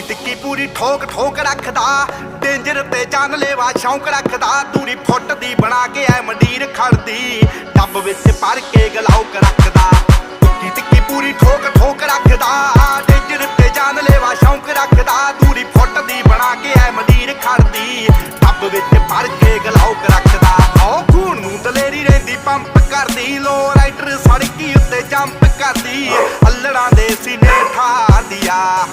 ਟਿੱਕੀ ਟਿੱਕੀ ਪੂਰੀ ਠੋਕ ਠੋਕ ਰੱਖਦਾ, ਡੇਂਜਰ ਤੇ ਜਾਨਲੇਵਾ ਸ਼ੌਂਕ ਰੱਖਦਾ। ਦੂਰੀ ਫੁੱਟ ਦੀ ਬਣਾ ਕੇ ਐ ਮੰਡੀਰ ਖੜਦੀ, ਡੱਬ ਵਿੱਚ ਭਰ ਕੇ ਗਲਾਉਕ ਰੱਖਦਾ। ਟਿੱਕੀ ਟਿੱਕੀ ਪੂਰੀ ਠੋਕ ਠੋਕ ਰੱਖਦਾ, ਡੇਂਜਰ ਤੇ ਜਾਨਲੇਵਾ ਸ਼ੌਂਕ ਰੱਖਦਾ। ਦੂਰੀ ਫੁੱਟ ਦੀ ਬਣਾ ਕੇ ਐ ਮੰਡੀਰ ਖੜਦੀ, ਡੱਬ ਵਿੱਚ ਭਰ ਕੇ ਗਲਾਉਕ ਰੱਖਦਾ। ਉਹ ਖੂਨ ਨੂੰ ਦਲੇਰੀ ਰਹਿੰਦੀ ਪੰਪ ਕਰਦੀ, ਲੋ ਰਾਈਡਰ ਸੜਕੀ ਉੱਤੇ ਜੰਪ ਕਰਦੀ। ਅੱਲੜਾਂ ਦੇ ਸੀਨੇ ਠਾਰਦੀ ਆ।